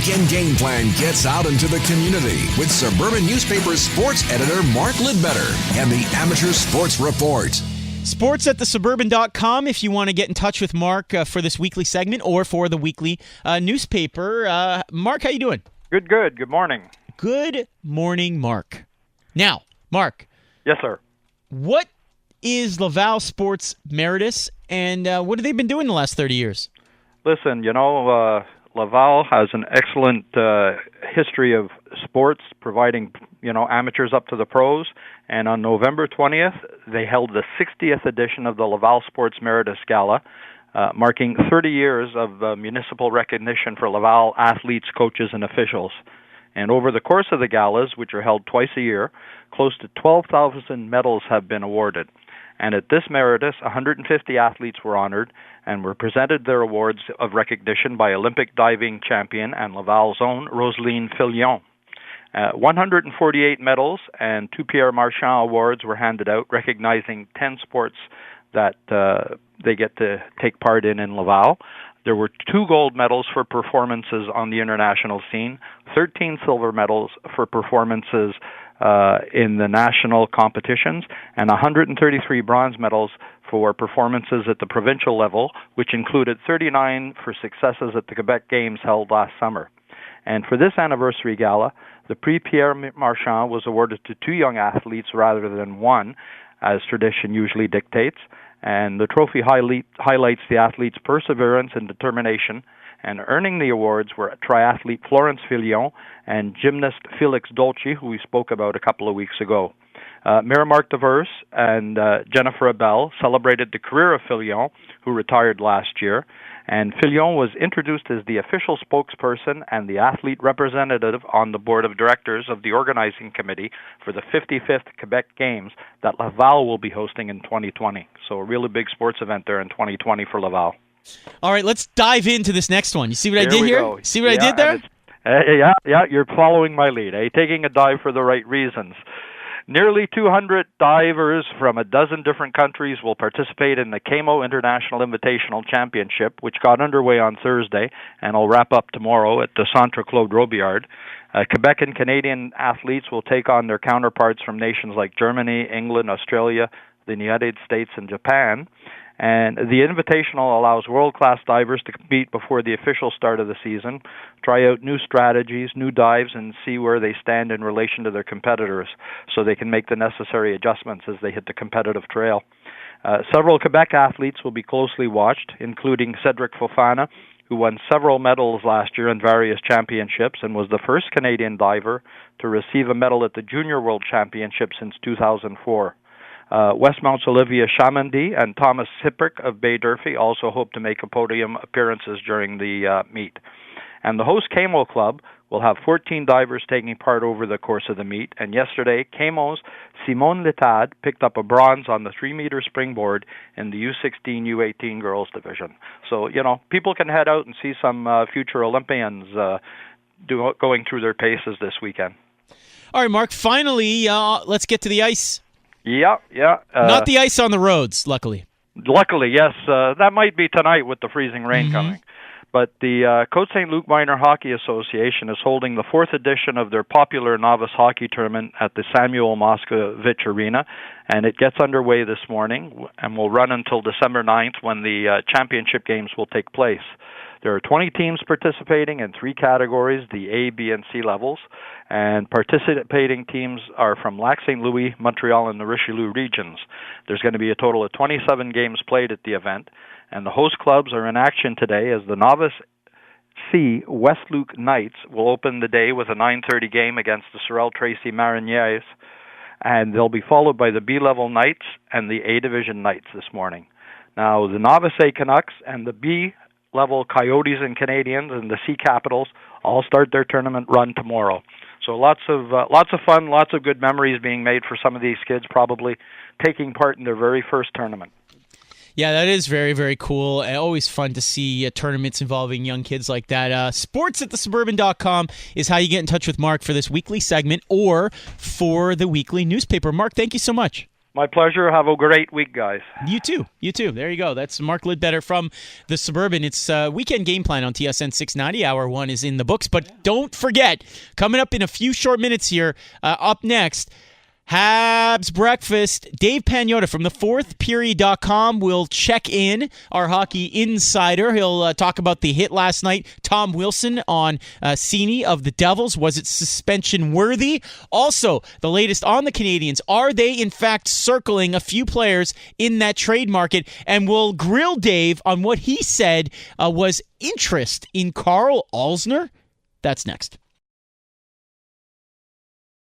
weekend game plan gets out into the community with Suburban Newspaper sports editor Mark Lidbetter and the Amateur Sports Report. Sports at thesuburban.com if you want to get in touch with Mark for this weekly segment or for the weekly newspaper. Mark, how you doing? Good. Good morning. Good morning, Mark. Now, Mark. Yes, sir. What is Laval Sports Meritus, and what have they been doing the last 30 years? Listen, Laval has an excellent history of sports, providing, amateurs up to the pros. And on November 20th, they held the 60th edition of the Laval Sports Meritus Gala, marking 30 years of municipal recognition for Laval athletes, coaches, and officials. And over the course of the galas, which are held twice a year, close to 12,000 medals have been awarded. And at this Meritus, 150 athletes were honored and were presented their awards of recognition by Olympic diving champion and Laval's own Roseline Filion. 148 medals and 2 Pierre Marchand awards were handed out, recognizing 10 sports that they get to take part in Laval. There were 2 gold medals for performances on the international scene, 13 silver medals for performances in the national competitions, and 133 bronze medals for performances at the provincial level, which included 39 for successes at the Quebec Games held last summer. And for this anniversary gala, the Prix Pierre Marchand was awarded to 2 young athletes rather than 1, as tradition usually dictates. And the trophy highlights the athletes' perseverance and determination. And earning the awards were triathlete Florence Filion and gymnast Felix Dolce, who we spoke about a couple of weeks ago. Mayor Mark Devers and Jennifer Abel celebrated the career of Filion, who retired last year. And Filion was introduced as the official spokesperson and the athlete representative on the board of directors of the organizing committee for the 55th Quebec Games that Laval will be hosting in 2020. So a really big sports event there in 2020 for Laval. All right, let's dive into this next one. You see what I did here? Go. See what I did there? Yeah, you're following my lead, taking a dive for the right reasons. Nearly 200 divers from a dozen different countries will participate in the KMO International Invitational Championship, which got underway on Thursday and will wrap up tomorrow at the Centre Claude Robillard. Quebec and Canadian athletes will take on their counterparts from nations like Germany, England, Australia, the United States, and Japan. And the Invitational allows world-class divers to compete before the official start of the season, try out new strategies, new dives, and see where they stand in relation to their competitors so they can make the necessary adjustments as they hit the competitive trail. Several Quebec athletes will be closely watched, including Cedric Fofana, who won several medals last year in various championships and was the first Canadian diver to receive a medal at the Junior World Championship since 2004. Westmount's Olivia Chamandy and Thomas Hiprick of Bay Durfee also hope to make a podium appearances during the meet. And the host KMO Club will have 14 divers taking part over the course of the meet. And yesterday, KMO's Simone Letade picked up a bronze on the 3-meter springboard in the U16, U18 girls division. So, people can head out and see some future Olympians going through their paces this weekend. All right, Mark, finally, let's get to the ice. Yeah. Not the ice on the roads, luckily. Luckily, yes. That might be tonight with the freezing rain coming. But the Côte St. Luc Minor Hockey Association is holding the 4th edition of their popular novice hockey tournament at the Samuel Moscovich Arena, and it gets underway this morning and will run until December 9th when the championship games will take place. There are 20 teams participating in 3 categories, the A, B, and C levels, and participating teams are from Lac St. Louis, Montreal, and the Richelieu regions. There's going to be a total of 27 games played at the event, and the host clubs are in action today as the Novice C West Luke Knights will open the day with a 9:30 game against the Sorel Tracy Mariniers, and they'll be followed by the B-level Knights and the A Division Knights this morning. Now, the Novice A Canucks and the B-level Coyotes and Canadians and the C Capitals all start their tournament run tomorrow. So lots of fun, lots of good memories being made for some of these kids, probably taking part in their very first tournament. Yeah, that is very, very cool. Always fun to see tournaments involving young kids like that. Sports at thesuburban.com is how you get in touch with Mark for this weekly segment or for the weekly newspaper. Mark, thank you so much. My pleasure. Have a great week, guys. You too. You too. There you go. That's Mark Lidbetter from the Suburban. It's weekend game plan on TSN 690. Hour 1 is in the books. But don't forget, coming up in a few short minutes here, up next, Habs Breakfast. Dave Pagnotta from the fourthperiod.com will check in, our hockey insider. He'll talk about the hit last night. Tom Wilson on Cini of the Devils. Was it suspension worthy? Also, the latest on the Canadians. Are they, in fact, circling a few players in that trade market? And we'll grill Dave on what he said was interest in Carl Alsner. That's next.